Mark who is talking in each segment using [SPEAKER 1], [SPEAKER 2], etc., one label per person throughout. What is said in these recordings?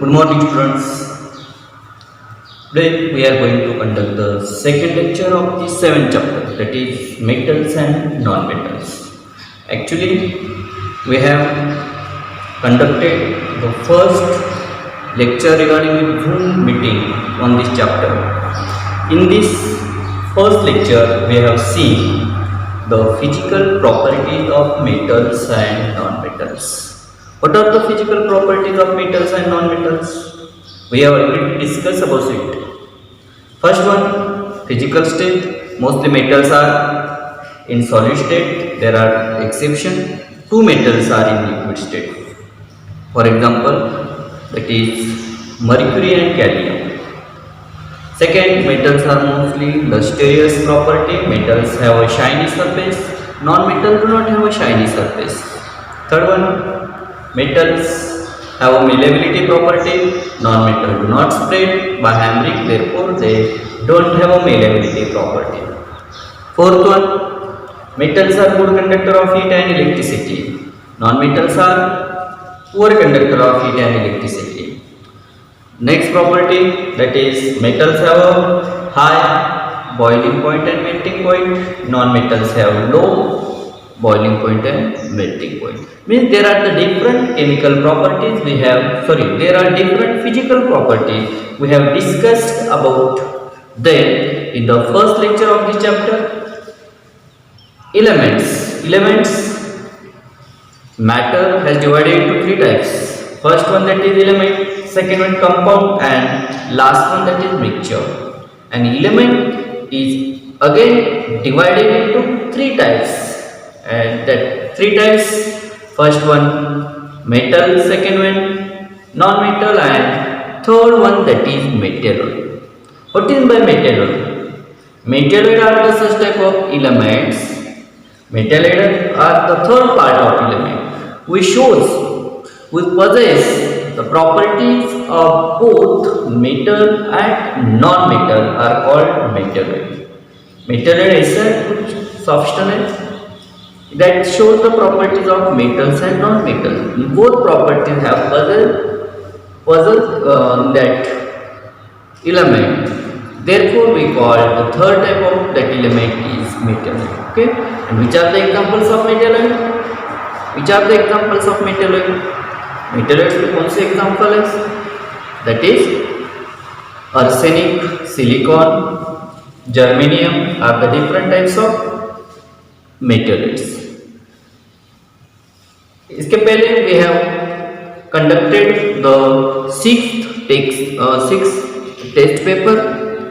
[SPEAKER 1] Good morning, students. Today we are going to conduct the second lecture of the seventh chapter, that is metals and non-metals. Actually, we have conducted the first lecture regarding the Zoom meeting on this chapter. In this first lecture, we have seen the physical properties of metals and non-metals. What are the physical properties of metals and non-metals? We have already discussed about it. First one, physical state. Mostly metals are in solid state. There are exceptions. Two metals are in liquid state. For example, that is mercury and cadmium. Second, metals are mostly lustrous property. Metals have a shiny surface. Non-metals do not have a shiny surface. Third one, metals have a malleability property. Non-metals do not spread by hammering, therefore they don't have a malleability property. Fourth one, metals are good conductor of heat and electricity. Non-metals are poor conductor of heat and electricity. Next property, that is metals have a high boiling point and melting point. Non-metals have low boiling point and melting point. Means there are the different chemical properties we have, there are different physical properties we have discussed about them in the first lecture of this chapter. Elements, matter has divided into three types. First one, that is element, second one compound, and last one, that is mixture. An element is again divided into three types. And that three types, first one metal, second one non-metal, and third one, that is metalloid. What is by metalloid? Metalloid are the such type of elements. Metalloid are the third part of element which possess the properties of both metal and non-metal are called metalloid. Metalloid is a substance that shows the properties of metals and non-metals. Both properties have puzzle that element. Therefore, we call the third type of that element is metalloid. Okay. And which are the examples of metalloid? Metalloids के कौन से example है? That is arsenic, silicon, germanium are the different types of metalloids. इसके पहले we have conducted the sixth test paper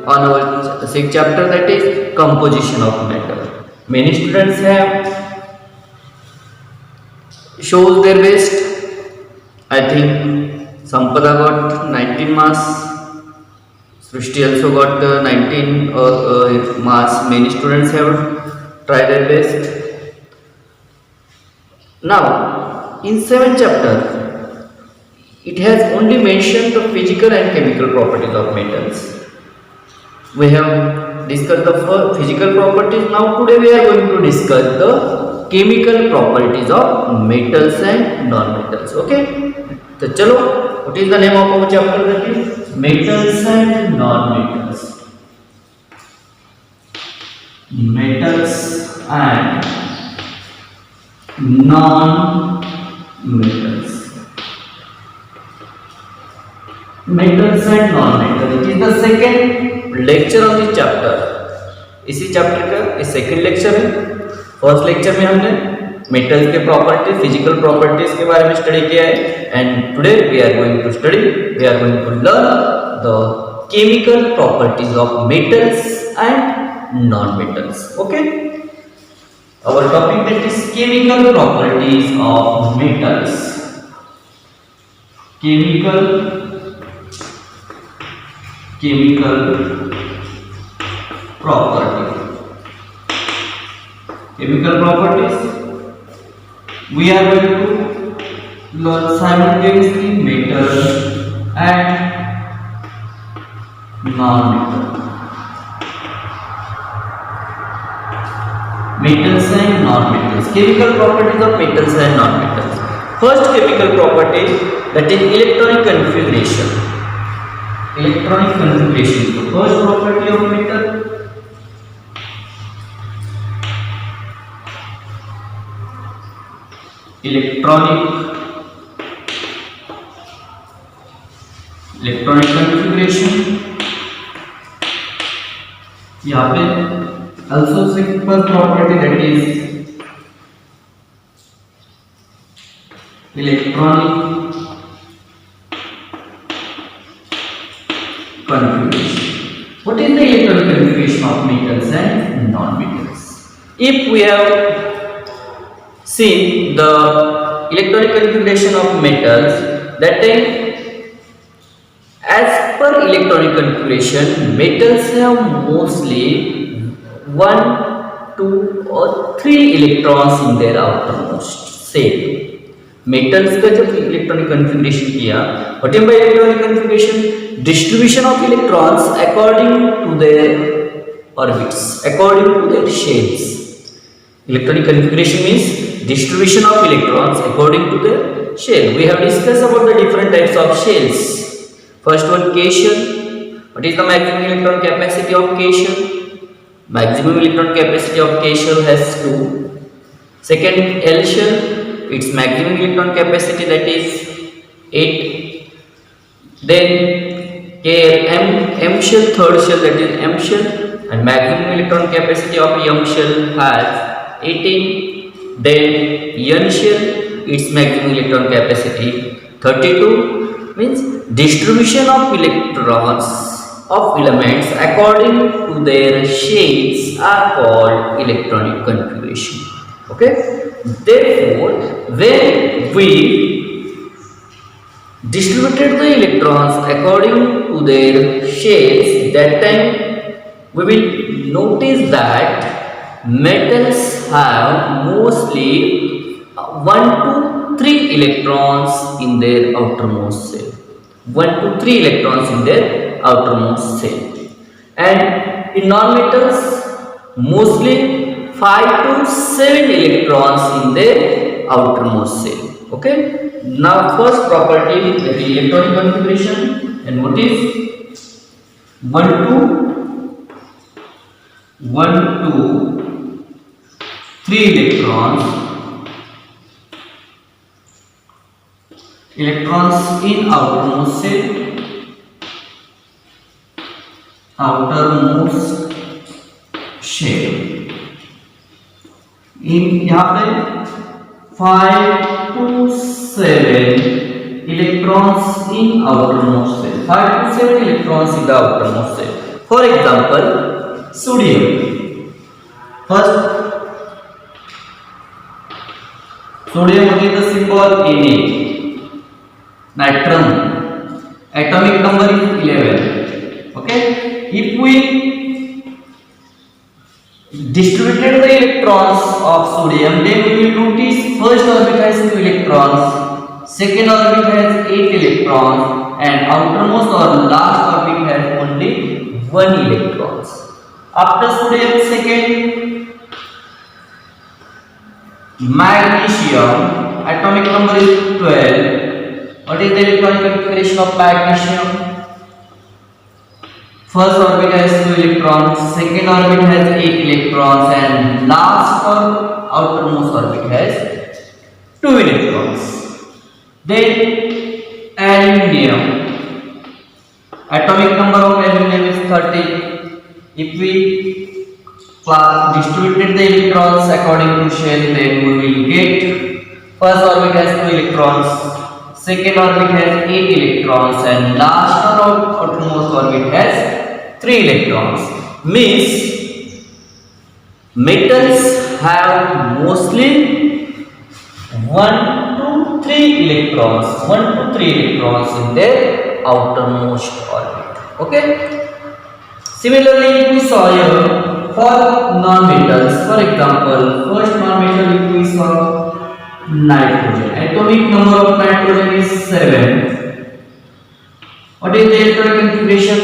[SPEAKER 1] on our sixth chapter, that is composition of metal. Many students have shown their best. I think Sampada got 19 marks. Srishti also got 19 marks. Many students have tried their best. Now, in 7th chapter, it has only mentioned the physical and chemical properties of metals. We have discussed the physical properties. Now, today we are going to discuss the chemical properties of metals and non-metals. Okay? So, chalo, what is the name of our chapter? That is metals and non-metals. Metals and non-metals. Metals and non-metals. It is the second lecture of this chapter. इसी chapter का ये second lecture है. First lecture में हमने metals के properties, physical properties के बारे में स्टडी किया है. And today we are going to learn the chemical properties of metals and non metals. Okay, our topic, that is chemical properties of metals. Chemical properties. We are going to learn simultaneously metal and non-metal. Metals and non-metals. Chemical properties of metals and non-metals. First chemical property, that is electronic configuration. electronic configuration. The first property of metal, electronic configuration. यहाँ पे also simple property, that is electronic configuration. What is the electronic configuration of metals and non-metals? If we have seen the electronic configuration of metals, that time as per electronic configuration, metals have mostly 1, 2 or 3 electrons in their outermost shell. Metals का जब electronic configuration किया, what is by electronic configuration? Distribution of electrons according to their orbits, according to their shells. Electronic configuration means distribution of electrons according to their shell. We have discussed about the different types of shells. First one, K shell. What is the maximum electron capacity of K shell? Maximum electron capacity of K shell has 2. Second, L shell. Its maximum electron capacity, that is 8. Then M shell, third shell, that is M shell, and maximum electron capacity of M shell has 18. Then N shell, its maximum electron capacity 32. Means distribution of electrons of elements according to their shells are called electronic configuration. Okay, therefore when we distributed the electrons according to their shells, that time we will notice that metals have mostly 1 to 3 electrons in their outermost shell. 1 to 3 electrons in their outermost shell. And in non-metals, mostly 5 to 7 electrons in their outermost shell. Okay. Now first property, that is electronic configuration, and what is 1 to 3 electrons in outermost shell. In यहाँ पे 5 to 7 electrons in outermost shell. 5 to 7 electrons in the outermost shell. For example, sodium. First, sodium, what is the symbol? Na. Natrum, atomic number is 11. Okay, if we distributed the electrons of sodium, then we will notice first orbit has 2 electrons, second orbit has 8 electrons, and outermost or last orbit has only 1 electrons. After sodium, second, magnesium, atomic number is 12. What is the electronic configuration of magnesium? First orbit has 2 electrons, second orbit has 8 electrons, and last or outermost orbit has 2 electrons. Then aluminium, atomic number of aluminium is 30. If we distributed the electrons according to shell, then we will get first orbit has 2 electrons, second orbit has 8 electrons, and last or outermost orbit has 3 electrons. Means metals have mostly 1 to 3 electrons in their outermost orbit. Okay. Similarly, if we saw here for non-metals, for example, first non-metal, if we saw nitrogen, atomic number of nitrogen is 7. What is the electronic configuration?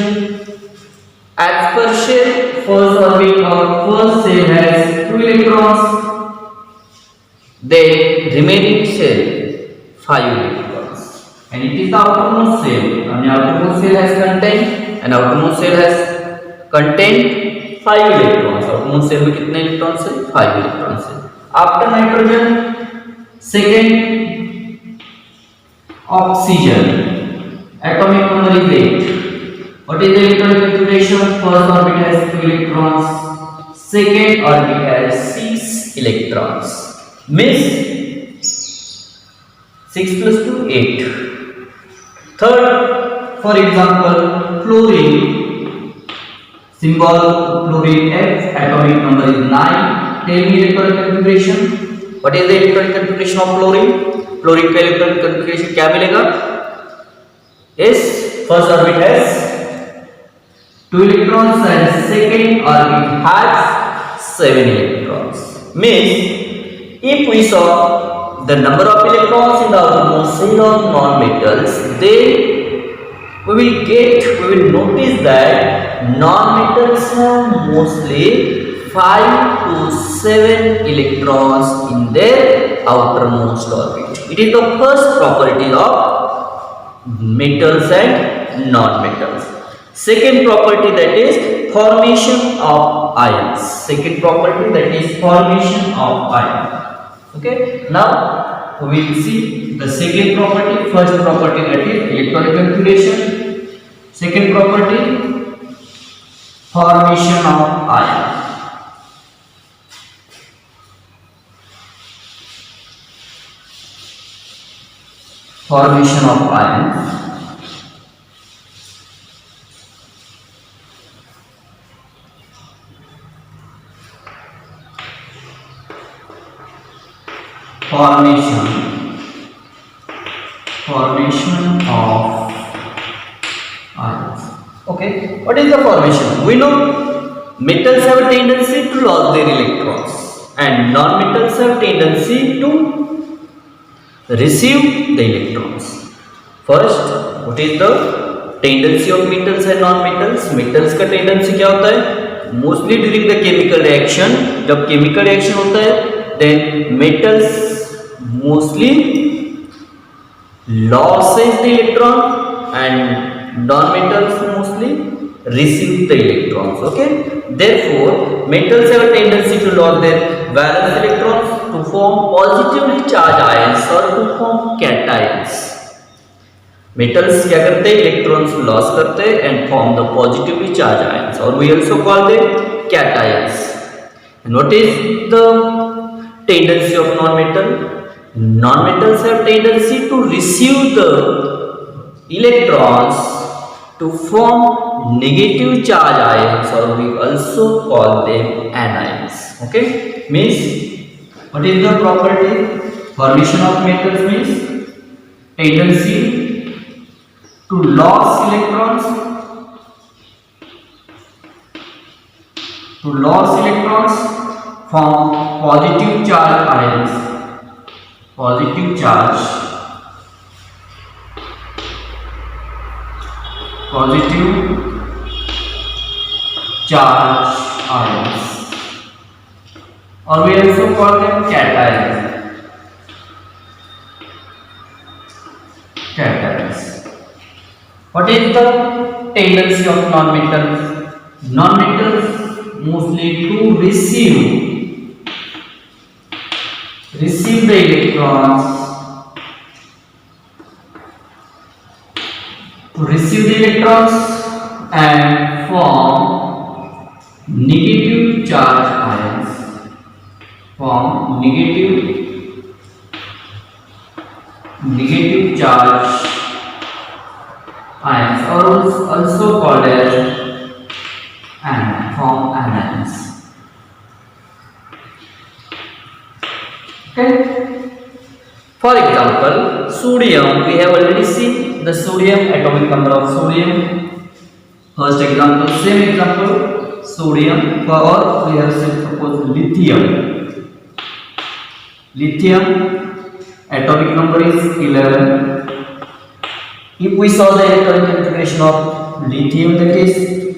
[SPEAKER 1] As per shell, first orbit or first shell has 2 electrons, then remaining shell 5 electrons, and it is the outermost shell. And outermost outermost shell has contained, and outermost shell has contained 5 electrons. outermost shell में कितने electrons है? 5 electrons है. After nitrogen, second oxygen, atomic number is 8. What is the electronic configuration? First orbit has 2 electrons, second orbit has 6 electrons. Means 6 plus 2, 8. Third, for example, fluorine, symbol fluorine F, atomic number is 9. Tell me electronic configuration. What is the electronic configuration of fluorine? Fluorine का electronic configuration क्या मिलेगा? Yes, first orbit has 2 electrons and second orbit has 7 electrons. Means if we saw the number of electrons in the outermost shell of non-metals, then we will notice that non-metals have mostly 5 to 7 electrons in their outermost orbit. It is the first property of metals and non-metals. Second property, that is formation of ions. Second property, that is formation of ions. Okay, now we will see the second property. First property, that is electronic configuration. Second property, formation of ion. Formation of ions. Formation of ions. Okay, what is the formation? We know metals have a tendency to lose their electrons and non-metals have tendency to receive the electrons. First, what is the tendency of metals and non-metals? Metals का tendency क्या होता है? Mostly during the chemical reaction, जब chemical reaction होता है, then metals mostly loses the electron and non-metals mostly receive the electrons. Okay, therefore metals have a tendency to lose their valence electrons to form positively charged ions or to form cations. Metals क्या करते हैं? Electrons loss करते हैं and form the positively charged ions, or we also call them cations. And what is the tendency of non-metal? Non-metals have tendency to receive the electrons to form negative charge ions, or we also call them anions. Okay, means what is the property? Formation of metals means tendency to lose electrons, form positive charge ions. Positive charge ions, or we also call them cations. What is the tendency of non-metals? Non-metals mostly to receive the electrons, and form negative charge ions. Negative charge ions, or also called as anions. Okay. For example, sodium, we have already seen the sodium, atomic number of sodium. First example, same example, sodium, or we have said suppose lithium. Atomic number is 11. If we saw the electronic configuration of lithium, that is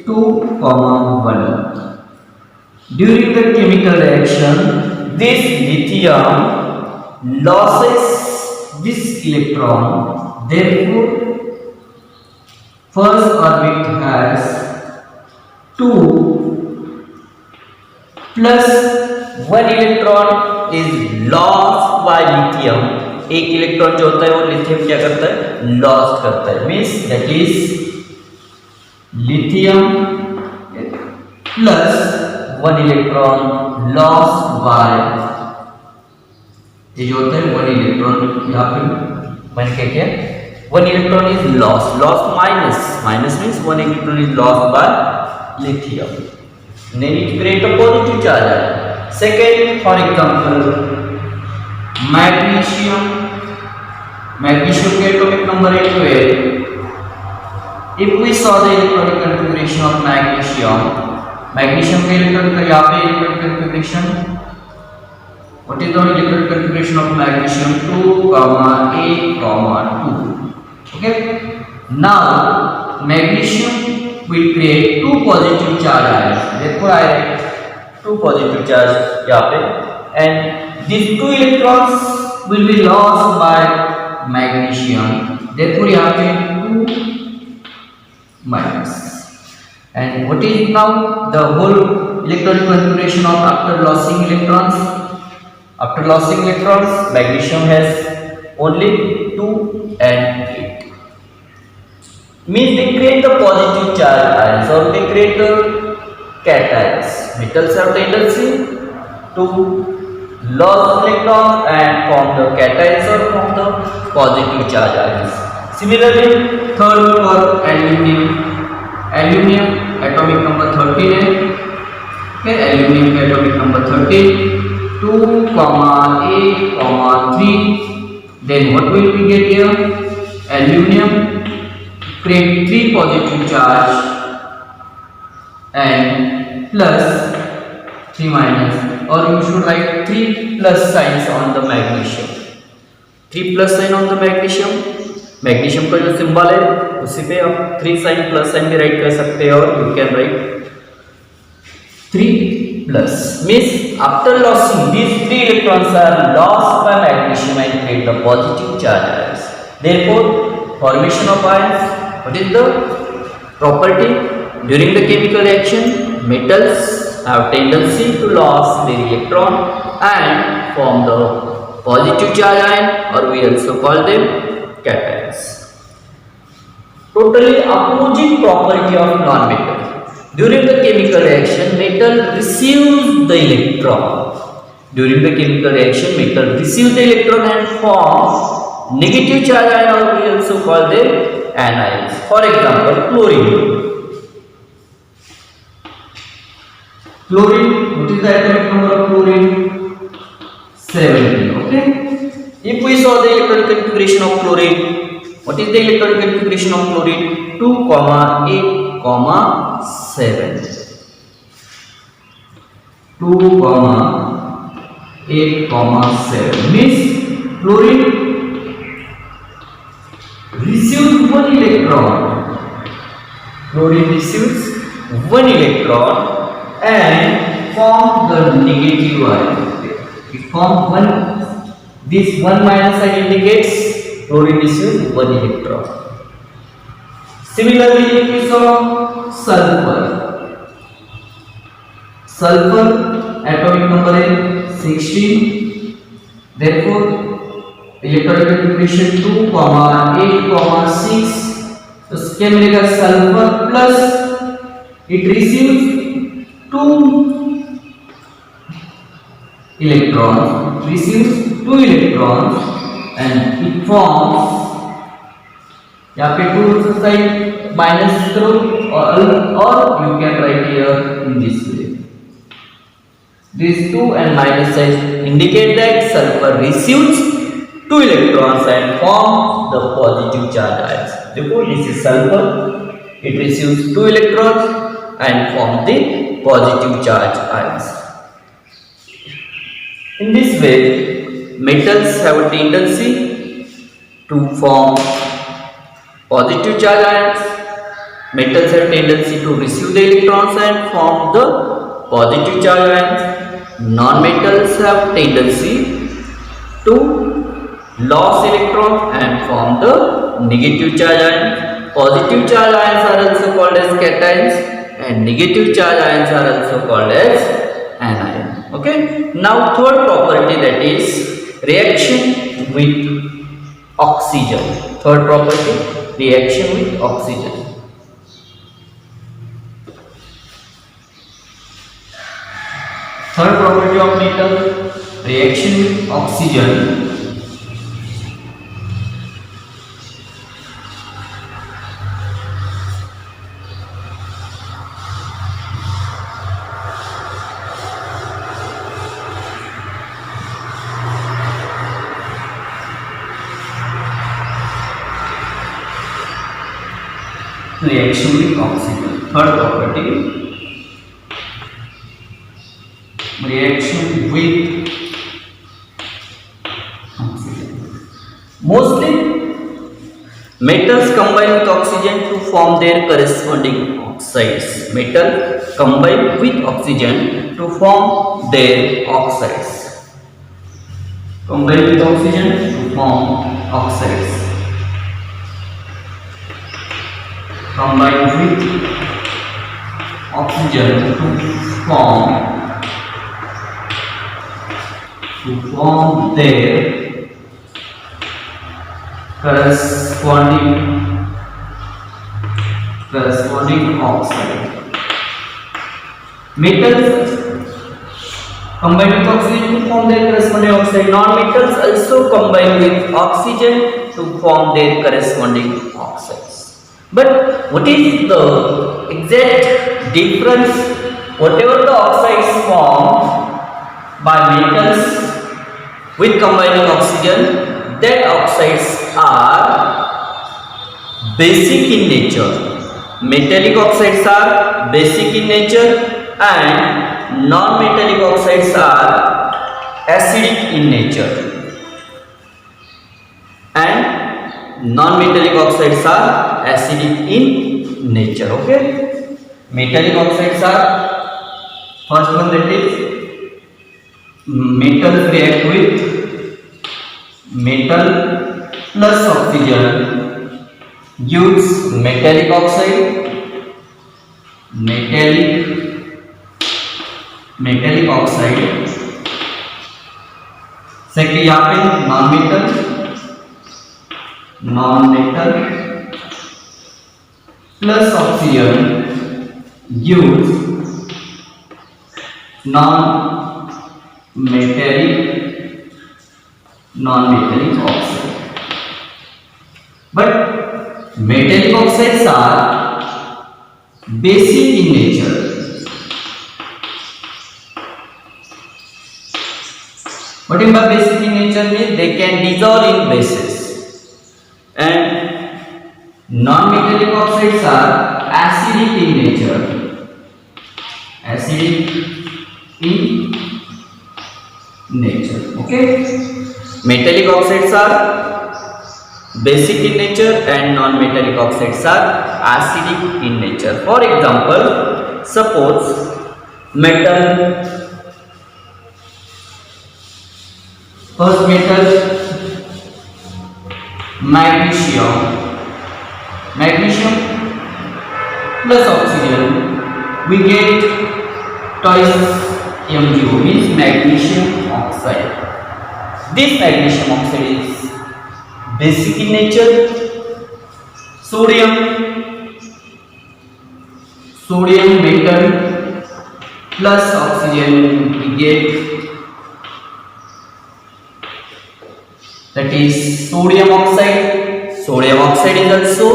[SPEAKER 1] 2, 1. During the chemical reaction, this lithium loses this electron, therefore first orbit has 2 plus 1 electron is lost by lithium. एक electron जो होता है वो lithium क्या करता है, lost करता है, means that is lithium plus 1 electron lost by, ये जो होता है 1 इलेक्ट्रॉन, यहाँ पे मैंने क्या किया, 1 electron is lost. Lost minus means 1 electron is lost by lithium. Then it create a positive charge. Second, for example, magnesium. Magnesium के atomic number is 12. If we saw the electronic configuration of magnesium, magnesium के electronic यहाँ पे electronic configuration. What is the electronic configuration of magnesium? 2, 8, 2. Okay. Now magnesium will create 2 positive charge ions. Therefore I write 2 positive charge यहाँ पे, and these 2 electrons will be lost by magnesium. Therefore यहाँ पे 2 minus. And what is now the whole electronic configuration of after losing electrons? After losing electrons, magnesium has only 2 and 8. Means they create the positive charge ions or they create the cations. Metals have tendency to lose electrons and form the cations or form the positive charge ions. Similarly, third for aluminium. Aluminium atomic number 13 है. Okay, aluminium का atomic number 13. 2, 8, 3. Then what will we get here? Aluminium create 3 positive charge and plus 3 minus, or you should write 3 plus signs on the magnesium. 3 plus sign on the magnesium. Magnesium का जो symbol है उसी पे आप 3 sign plus sign भी right कर सकते हैं, और you can write 3 plus means after losing these 3 electrons are lost by magnesium and create the positive charge ions. Therefore formation of ions, what is the property? During the chemical reaction, metals have tendency to lose their electron and form the positive charge ion, or we also call them cations. Totally opposite property of non-metal. During the chemical reaction, metal receives the electron. During the chemical reaction, metal receives the electron and forms negative charge ion, or we also call them anions. For example, chlorine. Chlorine, what is the atomic number of chlorine? 17. Okay. If we saw the electronic configuration of chlorine, what is the electronic configuration of chlorine? 2, 8, 7. 2, 8, 7 means chlorine receives 1 electron. Chlorine receives 1 electron and form the negative ion. It forms 1. This 1 minus sign indicates chlorine receives 1 electron. Similarly, if we saw sulfur. Sulfur atomic number is 16. Therefore, electronic configuration 2, 8, 6. तो इसके मिलेगा sulphur plus it receives 2 electrons. It receives 2 electrons and it forms, यहाँ पे 2 side minus करो, or you can write here in this way. These 2 and minus signs indicate that sulfur receives 2 electrons and forms the positive charge ions. Therefore, this is sulfur. It receives 2 electrons and forms the positive charge ions. In this way, metals have a tendency to form positive charge ions. Metals have tendency to receive the electrons and form the positive charge ions. Non-metals have tendency to lose electrons and form the negative charge ions. positive charge ions are also called as cations and negative charge ions are also called as anion. Okay. Now third property, that is reaction with oxygen. Third property, reaction with oxygen. Third property of metal, reaction with oxygen. Reaction with oxygen. Third property, reaction with oxygen. Mostly metals combine with oxygen to form their corresponding oxides. Metal combine with oxygen to form their oxides. Combine with oxygen to form oxides. Combine with oxygen to form their corresponding oxide. Metals combine with oxygen to form their corresponding oxide. Non-metals also combine with oxygen to form their corresponding oxides. But what is the exact difference? Whatever the oxides formed by metals with combining oxygen, that oxides are basic in nature. Metallic oxides are basic in nature and non-metallic oxides are acidic in nature. And non-metallic oxides are acidic in nature. Okay. Metallic oxides are, first one, that is metals react with metal plus oxygen gives metallic oxide. Metallic oxide. Second यहाँ पे non-metal plus oxygen gives non-metallic oxide. But metallic oxides are basic in nature. What do you mean by basic in nature? Means they can dissolve in bases. And non-metallic oxides are acidic in nature. Okay. Metallic oxides are basic in nature and non-metallic oxides are acidic in nature. For example, suppose metal, first metal magnesium plus oxygen, we get twice Mg, means magnesium oxide. This magnesium oxide is basic in nature. Sodium metal plus oxygen, we get, that is sodium oxide. Sodium oxide is also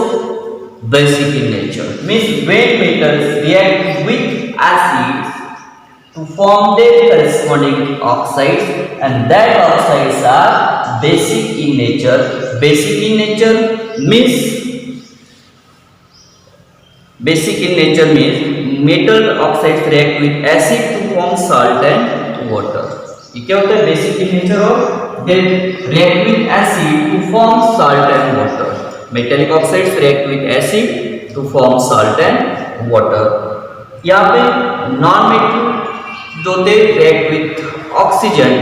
[SPEAKER 1] basic in nature. Means when metals react with acids to form their corresponding oxides, and that oxides are basic in nature. Basic in nature means metal oxides react with acid to form salt and water. ये क्या होता है? Basic in nature और they react with acid to form salt and water. Metallic oxides react with acid to form salt and water. यहाँ पे non-metal जो they react with oxygen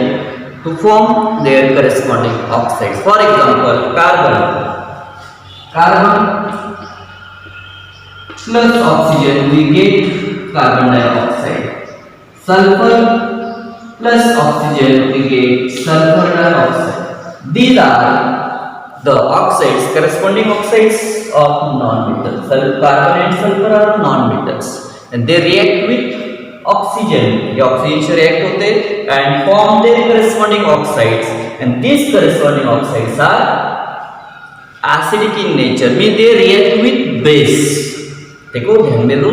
[SPEAKER 1] to form their corresponding oxides. For example, carbon plus oxygen we get carbon dioxide. Sulfur plus oxygen we get sulfur dioxide. These are the oxides, corresponding oxides of non-metals. Carbon and sulfur are non-metals and they react with oxygen. ये oxygen से react होते and form their corresponding oxides, and these corresponding oxides are acidic in nature, means they react with base. देखो ध्यान में दो,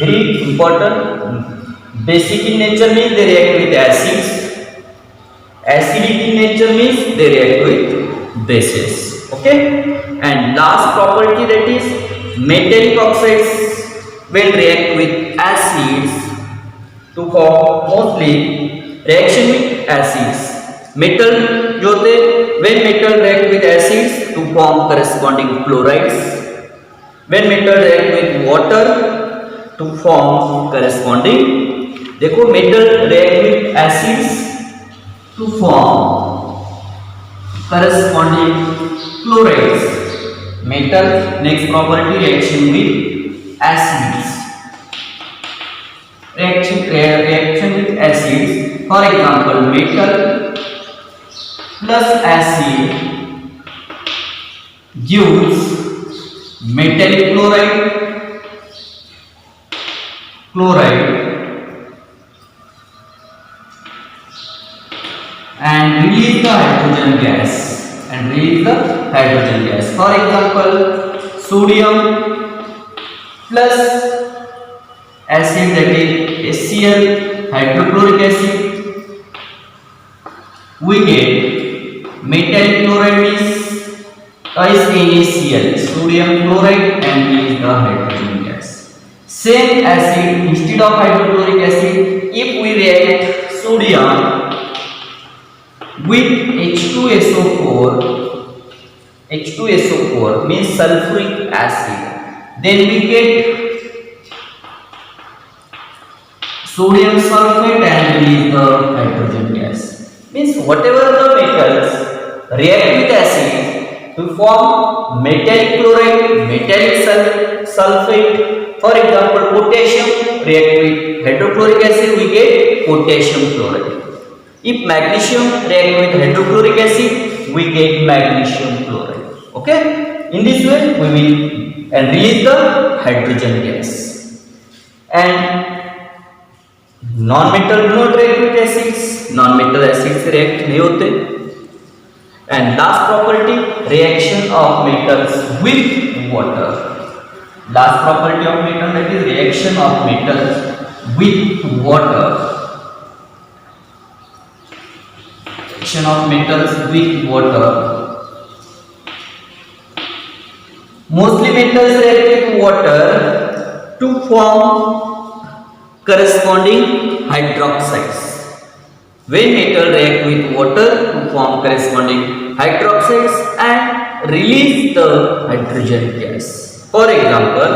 [SPEAKER 1] very important. Basic in nature means they react with acids. Acidic in nature means they react with bases. Okay, and last property, that is metallic oxides when react with acids to form mostly reaction with acids. Metal जो होते when metal react with acids to form corresponding chlorides. When metal react with water to form corresponding, देखो metal react with acids to form corresponding chlorides. Metal next property, reaction with acids. Reaction with acids. For example, metal plus acid gives metallic chloride and release the hydrogen gas. For example, sodium plus acid, that is HCl, hydrochloric acid, we get metallic chloride is NaCl, sodium chloride, and release the hydrogen gas. Same acid, instead of hydrochloric acid, if we react sodium with H2SO4 means sulfuric acid, then we get sodium sulfate and release the hydrogen gas. Means whatever the metals react with acid to form metallic chloride, metallic sulfate. For example, potassium react with hydrochloric acid, we get potassium chloride. If magnesium react with hydrochloric acid, we get magnesium chloride. Okay, in this way we will and release the hydrogen gas. And non-metal do not react with acids, non-metal acids react नहीं होते. And last property, reaction of metals with water. Last property of metal, that is reaction of metals with water. Reaction of metals with water. Mostly metals react with water to form corresponding hydroxides. When metal react with water to form corresponding hydroxides and release the hydrogen gas. For example,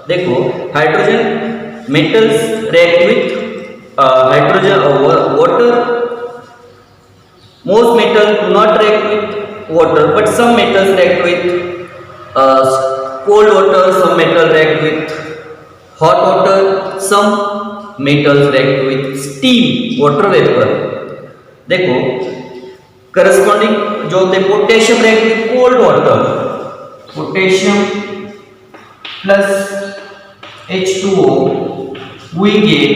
[SPEAKER 1] देखो hydrogen metals react with hydrogen water. Most metals do not react with water, but some metals react with cold water, some metals react with hot water, some metals react with steam, water vapor. देखो corresponding जो होते potassium react with cold water, potassium plus H2O, we get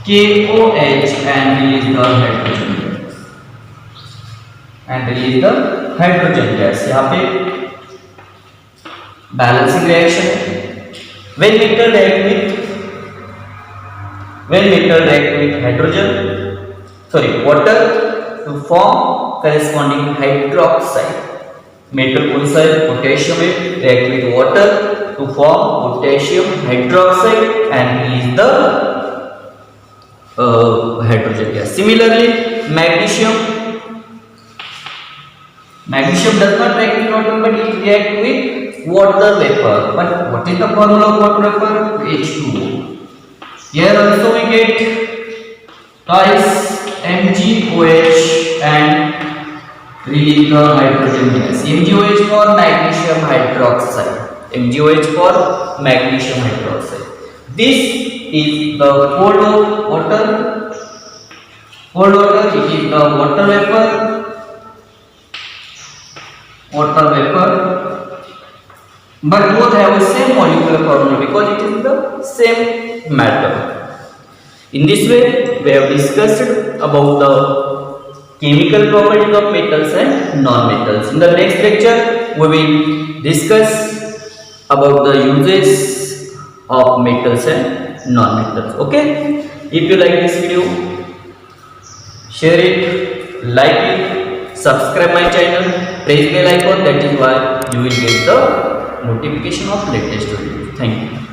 [SPEAKER 1] KOH and release the hydrogen gas. यहाँ पे balancing reaction. When metal react with water to form corresponding hydroxide. Metal कौन सा है? Potassium है, react with water to form potassium hydroxide and release the hydrogen gas. Similarly, magnesium does not react with water, but it reacts with water vapor. But what is the formula of water vapor? H2O. Here also we get twice MgOH and release the hydrogen gas. MgOH for magnesium hydroxide. MgOH for magnesium hydroxide. This is the cold water. Cold water, it is the water vapor. Water vapor. But both have the same molecular formula because it is the same matter. In this way, we have discussed about the chemical properties of metals and non-metals. In the next lecture, we will discuss about the uses of metals and non-metals. Okay? If you like this video, share it, like it, subscribe my channel, press bell icon. That is why you will get the notification of latest video. Thank you.